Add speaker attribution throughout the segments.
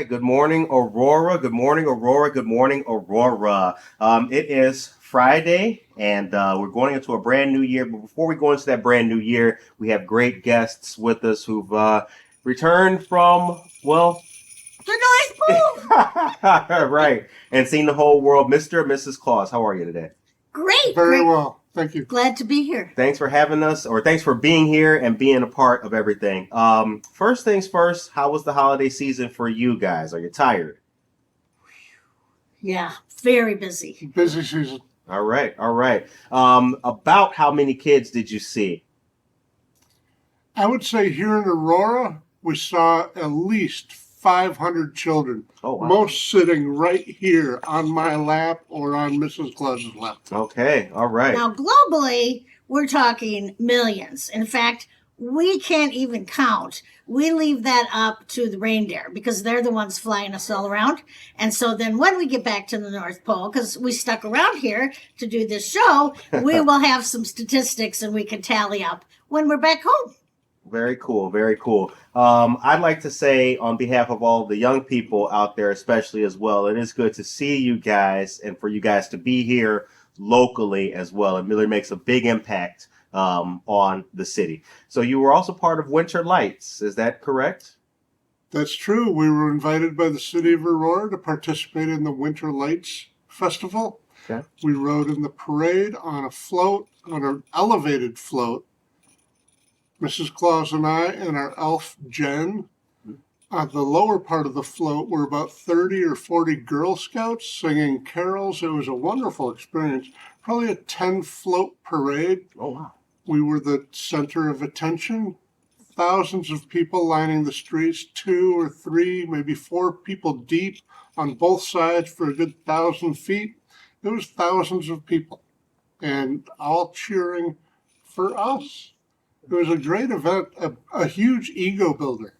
Speaker 1: right. Good morning, Aurora. Good morning, Aurora. Good morning, Aurora. It is Friday, and we're going into a brand new year. But before we go into that brand new year, we have great guests with us who've returned from, well,
Speaker 2: The North Pole.
Speaker 1: right, and seen the whole world. Mr. and Mrs. Claus, how are you today?
Speaker 2: Great.
Speaker 3: Very
Speaker 2: great.
Speaker 3: well. Thank you.
Speaker 2: Glad to be here.
Speaker 1: Thanks for having us, or thanks for being here and being a part of everything. First things first, how was the holiday season for you guys? Are you tired?
Speaker 2: Yeah, very busy.
Speaker 3: Busy season.
Speaker 1: All right, all right. About how many kids did you see?
Speaker 3: I would say here in Aurora, we saw at least 500 children.
Speaker 1: Oh, wow.
Speaker 3: Most sitting right here on my lap or on Mrs. Claus's lap.
Speaker 1: Okay, all right.
Speaker 2: Now, globally, we're talking millions. In fact, we can't even count. We leave that up to the reindeer because they're the ones flying us all around. And so then when we get back to the North Pole, because we stuck around here to do this show, we will have some statistics and we can tally up when we're back home.
Speaker 1: Very cool, very cool. I'd like to say on behalf of all the young people out there, especially as well, it is good to see you guys and for you guys to be here locally as well. It really makes a big impact on the city. So you were also part of Winter Lights, is that correct?
Speaker 3: That's true. We were invited by the city of Aurora to participate in the Winter Lights Festival.
Speaker 1: Okay.
Speaker 3: We rode in the parade on a float, on an elevated float. Mrs. Claus and I and our elf Jen. On the lower part of the float were about 30 or 40 Girl Scouts singing carols. It was a wonderful experience. Probably a 10-float parade.
Speaker 1: Oh, wow.
Speaker 3: We were the center of attention. Thousands of people lining the streets, 2 or 3, maybe 4 people deep on both sides for a good 1,000 feet. There was thousands of people and all cheering for us. It was a great event, a huge ego builder.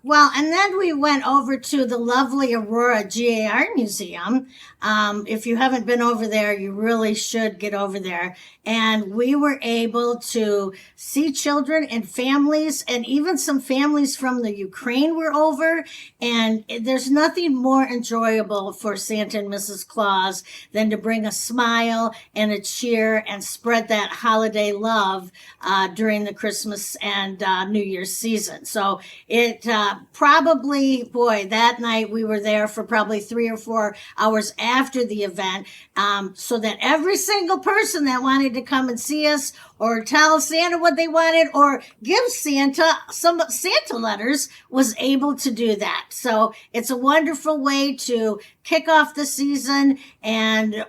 Speaker 2: Well, and then we went over to the lovely Aurora GAR Museum. If you haven't been over there, you really should get over there. And we were able to see children and families, and even some families from the Ukraine were over. And there's nothing more enjoyable for Santa and Mrs. Claus than to bring a smile and a cheer and spread that holiday love during the Christmas and New Year's season. So it probably, boy, that night we were there for probably 3 or 4 hours after the event, so that every single person that wanted to come and see us or tell Santa what they wanted or give Santa some Santa letters was able to do that. So it's a wonderful way to kick off the season, and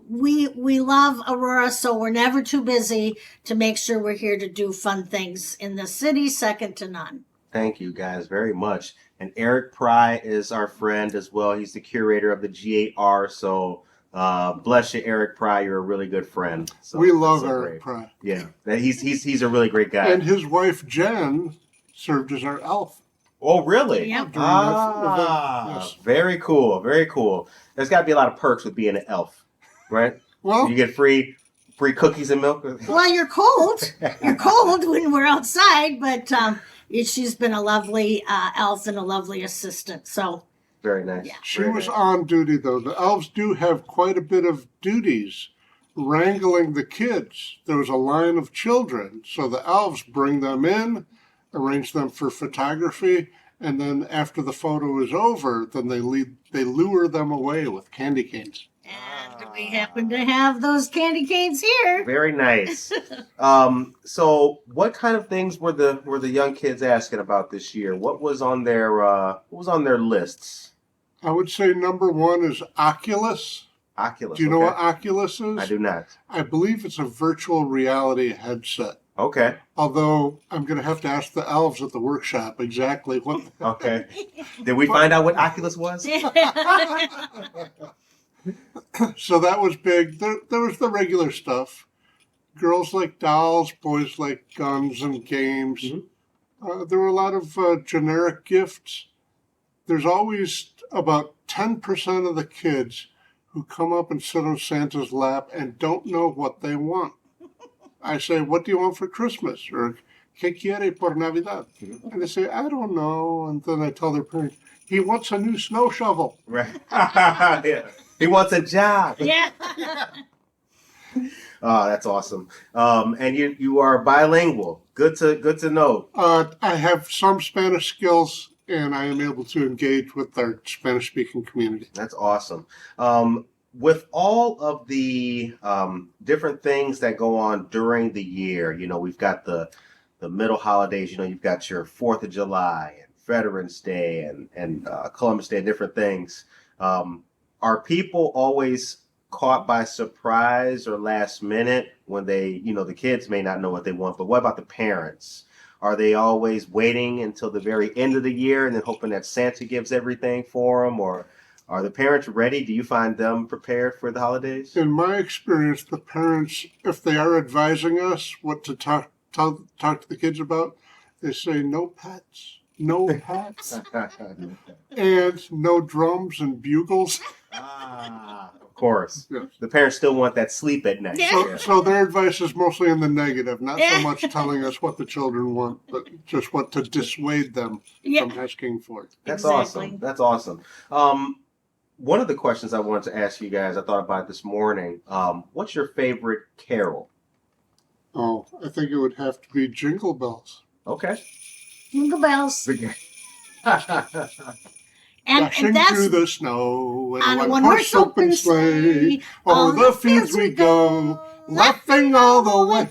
Speaker 2: we love Aurora, so we're never too busy to make sure we're here to do fun things in the city, second to none.
Speaker 1: Thank you guys very much. And Eric Pry is our friend as well. He's the curator of the GAR. So bless you, Eric Pry. You're a really good friend. So
Speaker 3: We love
Speaker 1: so
Speaker 3: Eric
Speaker 1: great.
Speaker 3: Pry.
Speaker 1: Yeah, he's a really great guy.
Speaker 3: And his wife Jen served as our elf.
Speaker 1: Oh, really?
Speaker 2: Yep.
Speaker 3: During that event, yes.
Speaker 1: Very cool. Very cool. There's got to be a lot of perks with being an elf, right?
Speaker 3: Well,
Speaker 1: You get free cookies and milk.
Speaker 2: Well, you're cold. You're cold when we're outside, but she's been a lovely elf and a lovely assistant. So
Speaker 1: Very nice.
Speaker 2: Yeah.
Speaker 3: she
Speaker 1: Very
Speaker 3: was
Speaker 1: nice.
Speaker 3: on duty, though. The elves do have quite a bit of duties wrangling the kids. There was a line of children, so the elves bring them in, arrange them for photography, and then after the photo is over, then they lure them away with candy canes.
Speaker 2: and we happen to have those candy canes here.
Speaker 1: Very nice. So what kind of things were the young kids asking about this year? What was on their lists?
Speaker 3: I would say number 1 is Oculus.
Speaker 1: Oculus.
Speaker 3: Do you know
Speaker 1: okay.
Speaker 3: what Oculus is?
Speaker 1: I do not.
Speaker 3: I believe it's a virtual reality headset.
Speaker 1: Okay.
Speaker 3: Although I'm going to have to ask the elves at the workshop exactly what.
Speaker 1: Okay. Did we find out what Oculus was?
Speaker 3: So that was big. There was the regular stuff. Girls like dolls, boys like guns and games.
Speaker 1: Mhm.
Speaker 3: There were a lot of generic gifts. There's always about 10% of the kids who come up and sit on Santa's lap and don't know what they want. I say, what do you want for Christmas? Or, ¿qué quiere por Navidad? And they say, I don't know. And then I tell their parents, He wants a new snow shovel.
Speaker 1: Right. Yeah. He wants a job.
Speaker 2: Yeah.
Speaker 1: Oh, that's awesome. And you are bilingual. Good to know.
Speaker 3: I have some Spanish skills, and I am able to engage with our Spanish-speaking community.
Speaker 1: That's awesome. With all of the different things that go on during the year, we've got the middle holidays. You've got your 4th of July and Veterans Day and Columbus Day, different things. Are people always caught by surprise or last minute when they, the kids may not know what they want, but what about the parents? Are they always waiting until the very end of the year and then hoping that Santa gives everything for them? Or are the parents ready? Do you find them prepared for the holidays?
Speaker 3: In my experience, the parents, if they are advising us what to talk to the kids about, they say no pets, no hats, and no drums and bugles.
Speaker 1: Of course.
Speaker 3: Yes.
Speaker 1: The parents still want that sleep at night.
Speaker 2: Yeah.
Speaker 3: So their advice is mostly in the negative, not so much telling us what the children want, but just what to dissuade them from asking for.
Speaker 1: That's
Speaker 2: Exactly.
Speaker 1: awesome. That's awesome. One of the questions I wanted to ask you guys, I thought about this morning. What's your favorite carol?
Speaker 3: Oh, I think it would have to be Jingle Bells.
Speaker 1: Okay.
Speaker 2: Jingle bells. And
Speaker 3: Dashing
Speaker 2: that's
Speaker 3: through the snow in
Speaker 2: on
Speaker 3: a one-horse open sleigh. Over the fields we go, laughing all the way.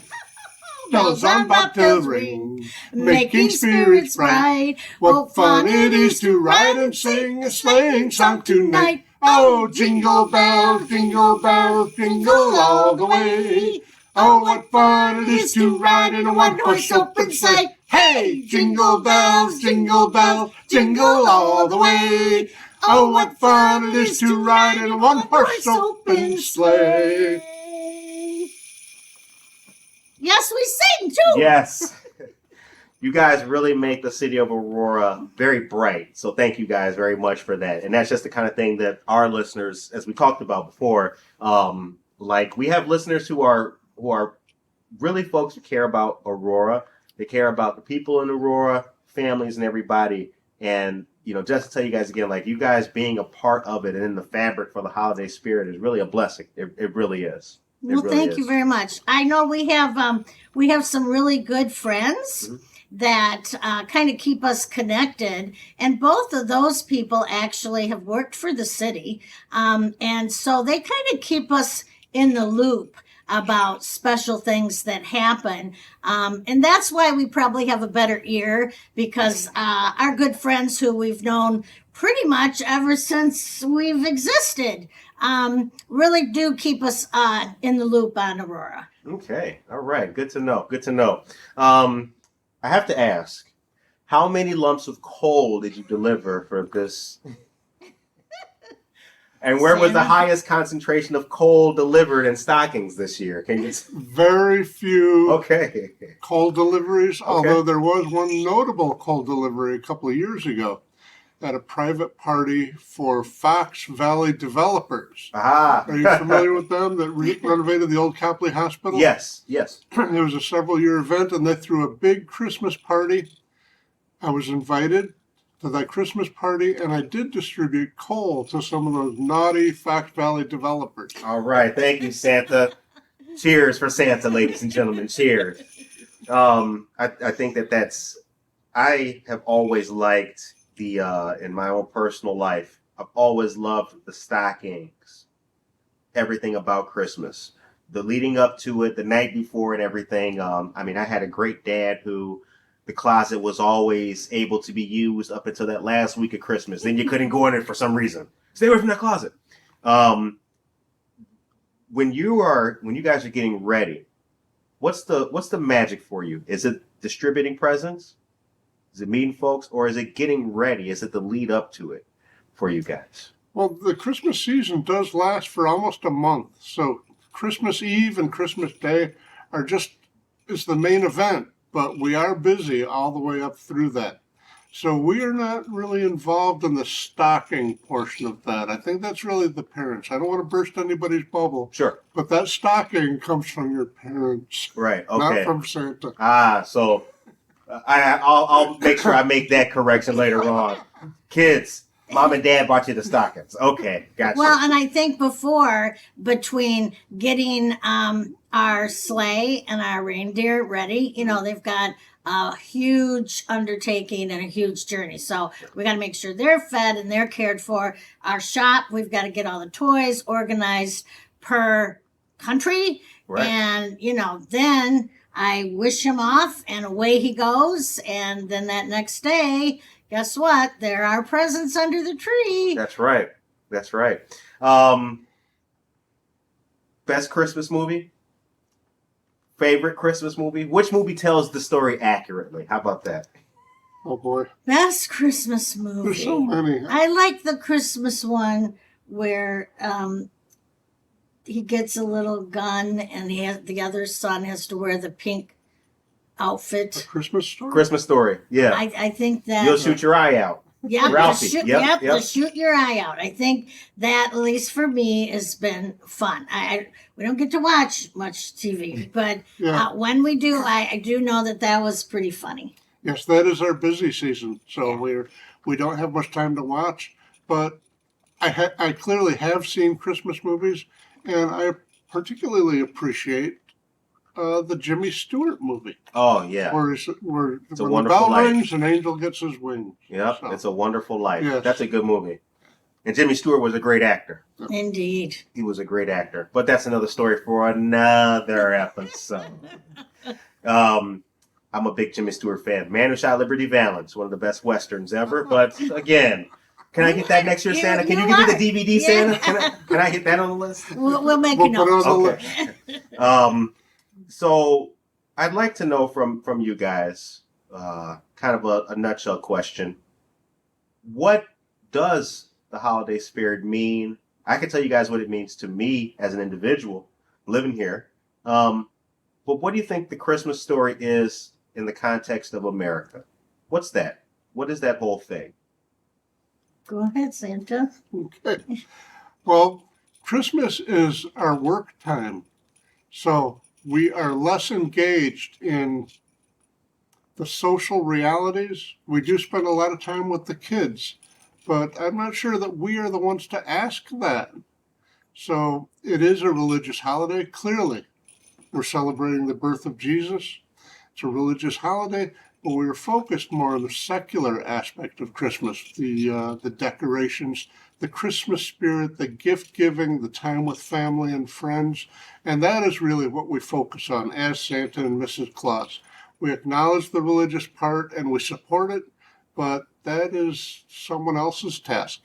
Speaker 3: Bells on bobtails ring, making spirits bright. What fun it is to ride and sing a sleighing song tonight. Oh, jingle bells, jingle all the way. Oh, what fun it is to ride in a one-horse open sleigh. Hey, jingle bells, jingle all the way. Oh, what fun it is to ride in a one-horse open sleigh.
Speaker 2: Yes, we sing too.
Speaker 1: Yes. You guys really make the city of Aurora very bright. So thank you guys very much for that. And that's just the kind of thing that our listeners, as we talked about before, like we have listeners who are really folks who care about Aurora. They care about the people in Aurora, families and everybody. And, just to tell you guys again, like you guys being a part of it and in the fabric for the holiday spirit is really a blessing. It really is.
Speaker 2: Well, thank you very much. I know we have some really good friends that kind of keep us connected, and both of those people actually have worked for the city, and so they kind of keep us in the loop about special things that happen, and that's why we probably have a better ear, because our good friends who we've known pretty much ever since we've existed really do keep us in the loop on Aurora.
Speaker 1: Okay. All right. Good to know. Good to know. I have to ask, how many lumps of coal did you deliver for this? And where was the highest concentration of coal delivered in stockings this year? Can you?
Speaker 3: Very few
Speaker 1: Okay.
Speaker 3: coal deliveries, although there was one notable coal delivery a couple of years ago at a private party for Fox Valley Developers.
Speaker 1: Ah.
Speaker 3: Are you familiar with them that renovated the old Copley Hospital?
Speaker 1: Yes. Yes.
Speaker 3: It was a several-year event, and they threw a big Christmas party. I was invited to that Christmas party, and I did distribute coal to some of those naughty Fox Valley developers.
Speaker 1: All right. Thank you, Santa. Cheers for Santa, ladies and gentlemen. Cheers. I think I have always liked in my own personal life, I've always loved the stockings, everything about Christmas, the leading up to it, the night before and everything. I had a great dad who the closet was always able to be used up until that last week of Christmas. Then you couldn't go in it for some reason. Stay away from that closet. When you guys are getting ready, what's the magic for you? Is it distributing presents? Is it meeting folks, or is it getting ready? Is it the lead up to it for you guys?
Speaker 3: Well, the Christmas season does last for almost a month. So Christmas Eve and Christmas Day is the main event, but we are busy all the way up through that. So we are not really involved in the stocking portion of that. I think that's really the parents. I don't want to burst anybody's bubble.
Speaker 1: Sure.
Speaker 3: But that stocking comes from your parents.
Speaker 1: Right. Okay.
Speaker 3: Not from Santa.
Speaker 1: So I'll make sure I make that correction later on. Kids, Mom and Dad bought you the stockings. Okay, gotcha.
Speaker 2: Well, and I think before, between getting our sleigh and our reindeer ready, they've got a huge undertaking and a huge journey. So we got to make sure they're fed and they're cared for. Our shop, we've got to get all the toys organized per country.
Speaker 1: Right.
Speaker 2: And, then I wish him off and away he goes. And then that next day, guess what? There are presents under the tree.
Speaker 1: That's right. That's right. Best Christmas movie? Favorite Christmas movie? Which movie tells the story accurately? How about that?
Speaker 3: Oh boy.
Speaker 2: Best Christmas movie.
Speaker 3: There's so many.
Speaker 2: I like the Christmas one where he gets a little gun and the other son has to wear the pink outfit.
Speaker 3: A Christmas Story?
Speaker 1: Christmas Story. Yeah.
Speaker 2: I think that
Speaker 1: You'll shoot your eye out.
Speaker 2: Yep,
Speaker 1: Ralphie.
Speaker 2: Yep,
Speaker 1: Yep.
Speaker 2: to shoot your eye out. I think that, at least for me, has been fun. We don't get to watch much TV, but
Speaker 3: Yeah.
Speaker 2: when we do, I do know that was pretty funny.
Speaker 3: Yes, that is our busy season, so we don't have much time to watch. But I clearly have seen Christmas movies, and I particularly appreciate the Jimmy Stewart movie,
Speaker 1: Oh, yeah.
Speaker 3: where
Speaker 1: a
Speaker 3: when the
Speaker 1: Wonderful
Speaker 3: bell
Speaker 1: Life.
Speaker 3: rings, an angel gets his wings.
Speaker 1: Yep.
Speaker 3: So,
Speaker 1: It's a Wonderful Life.
Speaker 3: Yes.
Speaker 1: That's a good movie. And Jimmy Stewart was a great actor.
Speaker 2: Indeed.
Speaker 1: He was a great actor. But that's another story for another episode. I'm a big Jimmy Stewart fan. Man Who Shot Liberty Valance, one of the best Westerns ever. But again, can I get that next year, Santa? Can you give me the DVD,
Speaker 2: Yeah.
Speaker 1: Santa? Can I get that on the list?
Speaker 2: We'll make
Speaker 3: We'll
Speaker 2: a
Speaker 3: put
Speaker 2: note.
Speaker 3: it on the
Speaker 1: Okay.
Speaker 3: list.
Speaker 1: So I'd like to know from you guys, kind of a nutshell question. What does the holiday spirit mean? I can tell you guys what it means to me as an individual living here. But what do you think the Christmas story is in the context of America? What's that? What is that whole thing?
Speaker 2: Go ahead, Santa.
Speaker 3: Okay. Well, Christmas is our work time, so we are less engaged in the social realities. We do spend a lot of time with the kids, but I'm not sure that we are the ones to ask that. So it is a religious holiday, clearly. We're celebrating the birth of Jesus. It's a religious holiday, but we are focused more on the secular aspect of Christmas, the decorations, the Christmas spirit, the gift giving, the time with family and friends. And that is really what we focus on as Santa and Mrs. Claus. We acknowledge the religious part and we support it, but that is someone else's task.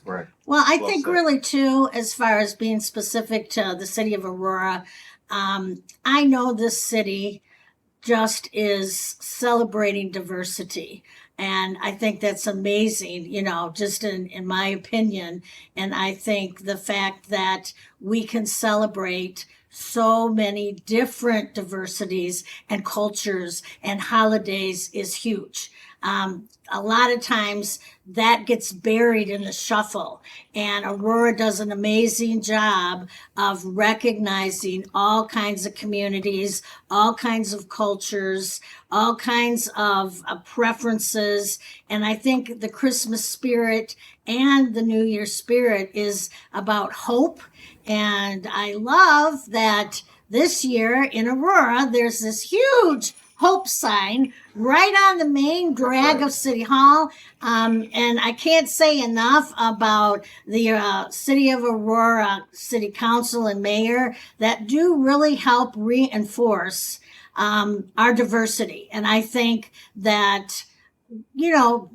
Speaker 1: Right.
Speaker 2: Well, I
Speaker 1: Well
Speaker 2: think
Speaker 1: said.
Speaker 2: really too, as far as being specific to the city of Aurora, I know this city just is celebrating diversity. And I think that's amazing, just in my opinion. And I think the fact that we can celebrate so many different diversities and cultures and holidays is huge. A lot of times that gets buried in the shuffle, and Aurora does an amazing job of recognizing all kinds of communities, all kinds of cultures, all kinds of preferences. And I think the Christmas spirit and the New Year spirit is about hope. And I love that this year in Aurora, there's this huge hope sign right on the main drag of City Hall. And I can't say enough about the City of Aurora City Council and Mayor that do really help reinforce our diversity. And I think that,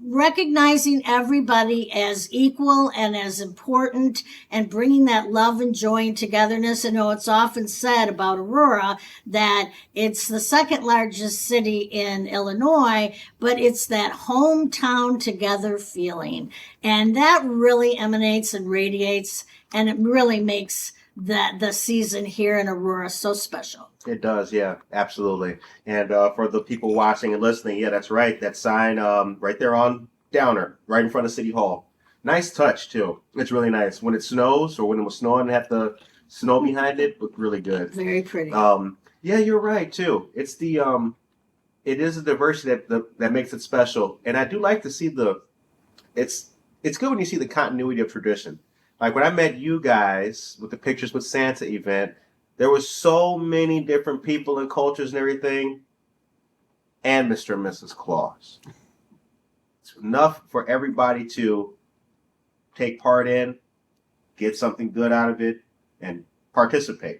Speaker 2: recognizing everybody as equal and as important and bringing that love and joy and togetherness. I know it's often said about Aurora that it's the second largest city in Illinois, but it's that hometown together feeling. And that really emanates and radiates, and it really makes the season here in Aurora so special.
Speaker 1: It does, yeah, absolutely. And for the people watching and listening, yeah, that's right. That sign right there on Downer, right in front of City Hall. Nice touch, too. It's really nice. When it snows or when it was snowing and have the snow behind it, looked really good.
Speaker 2: Very pretty.
Speaker 1: Yeah, you're right, too. It's it is a diversity that makes it special. And I do like to see it's it's good when you see the continuity of tradition. Like when I met you guys with the Pictures with Santa event, there was so many different people and cultures and everything, and Mr. and Mrs. Claus. It's enough for everybody to take part in, get something good out of it, and participate.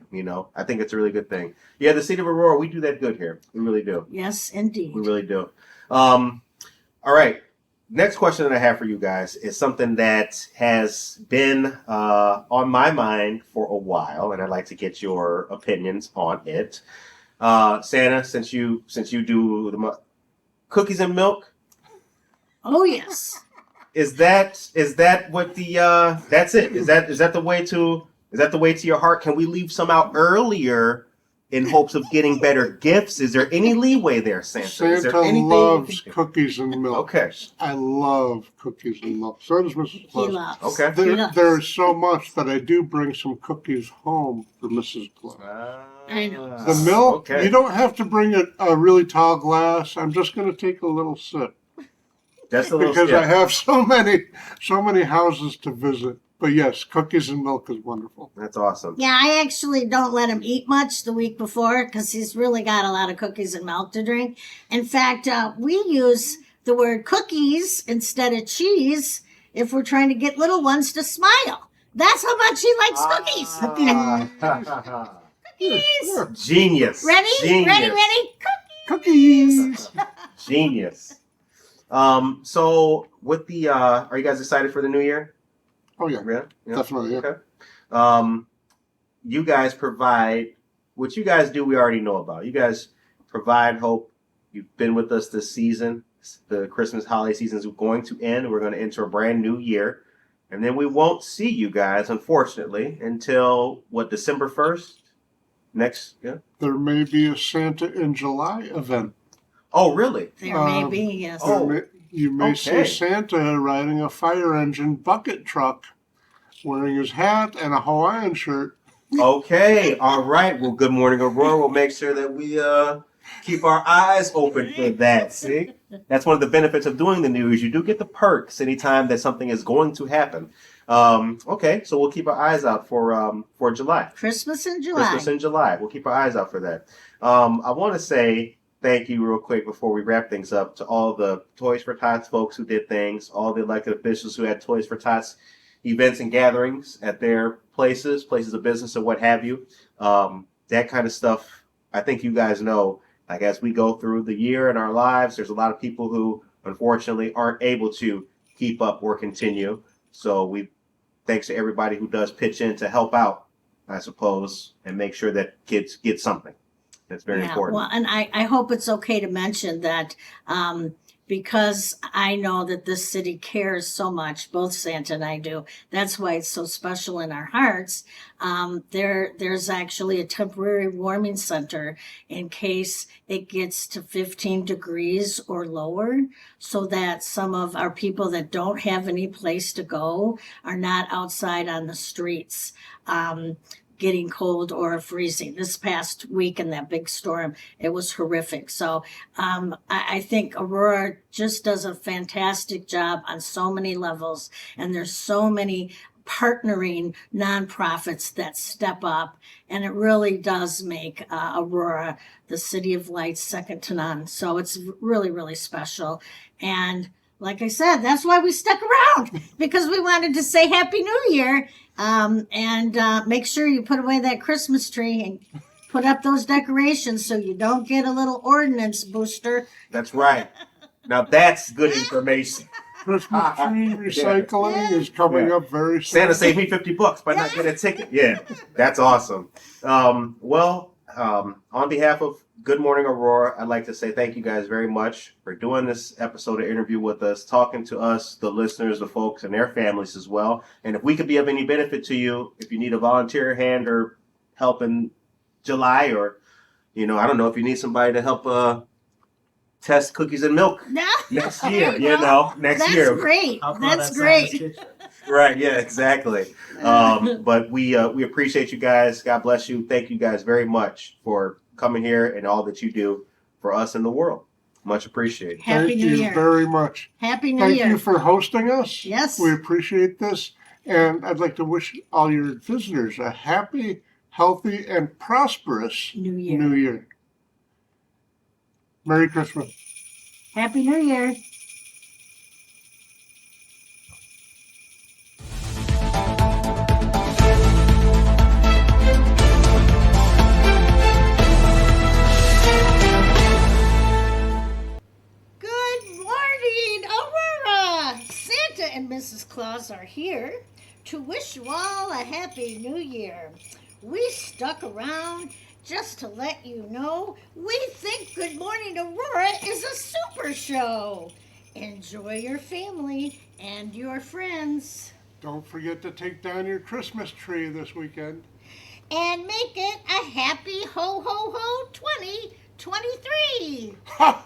Speaker 1: I think it's a really good thing. Yeah, the city of Aurora, we do that good here. We really do.
Speaker 2: Yes, indeed.
Speaker 1: We really do. All right. Next question that I have for you guys is something that has been on my mind for a while, and I'd like to get your opinions on it. Santa, since you do the cookies and milk,
Speaker 2: Oh, yes.
Speaker 1: is that what the that's it? Is that the way to your heart? Can we leave some out earlier in hopes of getting better gifts? Is there any leeway there, Santa? Is there
Speaker 3: Santa
Speaker 1: anything
Speaker 3: loves cookies and milk.
Speaker 1: Okay.
Speaker 3: I love cookies and milk. So does Mrs.
Speaker 2: He
Speaker 3: Claus.
Speaker 2: loves.
Speaker 1: Okay.
Speaker 2: He loves.
Speaker 3: There's so much that I do bring some cookies home for Mrs. Claus.
Speaker 2: I know.
Speaker 3: The milk,
Speaker 1: Okay.
Speaker 3: you don't have to bring a really tall glass. I'm just going to take a little sip
Speaker 1: That's a little
Speaker 3: because I
Speaker 1: skip.
Speaker 3: have so many houses to visit. But yes, cookies and milk is wonderful.
Speaker 1: That's awesome.
Speaker 2: Yeah, I actually don't let him eat much the week before because he's really got a lot of cookies and milk to drink. In fact, we use the word cookies instead of cheese if we're trying to get little ones to smile. That's how much he likes cookies. Cookies.
Speaker 1: Genius.
Speaker 2: Ready?
Speaker 1: Genius.
Speaker 2: Ready?
Speaker 3: Cookies!
Speaker 1: Genius. So with the are you guys excited for the new year?
Speaker 3: Oh, yeah.
Speaker 1: Yeah.
Speaker 3: Definitely, yeah.
Speaker 1: Okay. You guys provide what you guys do. We already know about. You guys provide hope. You've been with us this season. The Christmas holiday season is going to end. We're going to enter a brand new year, and then we won't see you guys, unfortunately, until December 1st. Next, yeah.
Speaker 3: There may be a Santa in July event.
Speaker 1: Oh, really?
Speaker 2: There may be, yes.
Speaker 1: Oh.
Speaker 3: You may
Speaker 1: Okay.
Speaker 3: see Santa riding a fire engine bucket truck, wearing his hat and a Hawaiian shirt.
Speaker 1: Okay. All right. Well, good morning, Aurora. We'll make sure that we keep our eyes open for that. See, that's one of the benefits of doing the news. You do get the perks anytime that something is going to happen. Okay, so we'll keep our eyes out for July.
Speaker 2: Christmas in July.
Speaker 1: Christmas in July. We'll keep our eyes out for that. I want to say thank you real quick before we wrap things up to all the Toys for Tots folks who did things, all the elected officials who had Toys for Tots events and gatherings at their places of business and what have you. That kind of stuff, I think you guys know, like as we go through the year in our lives, there's a lot of people who unfortunately aren't able to keep up or continue. So thanks to everybody who does pitch in to help out, I suppose, and make sure that kids get something. That's very important.
Speaker 2: Well, and I hope it's okay to mention that because I know that this city cares so much, both Santa and I do. That's why it's so special in our hearts. There's actually a temporary warming center in case it gets to 15 degrees or lower, so that some of our people that don't have any place to go are not outside on the streets. Getting cold or freezing. This past week in that big storm, it was horrific. So I think Aurora just does a fantastic job on so many levels, and there's so many partnering nonprofits that step up, and it really does make Aurora the city of lights second to none. So it's really, really special. And like I said, that's why we stuck around, because we wanted to say Happy New Year and make sure you put away that Christmas tree and put up those decorations so you don't get a little ordnance booster.
Speaker 1: That's right. Now that's good information.
Speaker 3: Christmas tree recycling is coming up very soon.
Speaker 1: Santa saved me $50 by not getting a ticket. Yeah, that's awesome. On behalf of Good Morning Aurora, I'd like to say thank you guys very much for doing this episode of interview with us, talking to us, the listeners, the folks, and their families as well. And if we could be of any benefit to you, if you need a volunteer hand or help in July, or I don't know if you need somebody to help test cookies and milk next year, next year.
Speaker 2: That's great. That's great.
Speaker 1: Right, yeah, exactly. But we appreciate you guys. God bless you. Thank you guys very much for coming here and all that you do for us in the world. Much appreciated.
Speaker 2: Happy
Speaker 3: Thank
Speaker 2: New
Speaker 3: you
Speaker 2: Year.
Speaker 3: very much.
Speaker 2: Happy New
Speaker 3: Thank
Speaker 2: Year.
Speaker 3: you for hosting us.
Speaker 2: Yes.
Speaker 3: We appreciate this. And I'd like to wish all your visitors a happy, healthy, and prosperous
Speaker 2: New Year.
Speaker 3: New Year. Merry Christmas.
Speaker 2: Happy New Year. Good morning, Aurora! Santa and Mrs. Claus are here to wish you all a happy new year. We stuck around just to let you know we think Good Morning Aurora is a super show. Enjoy your family and your friends.
Speaker 3: Don't forget to take down your Christmas tree this weekend.
Speaker 2: And make it a happy ho ho ho 2023.
Speaker 3: Ha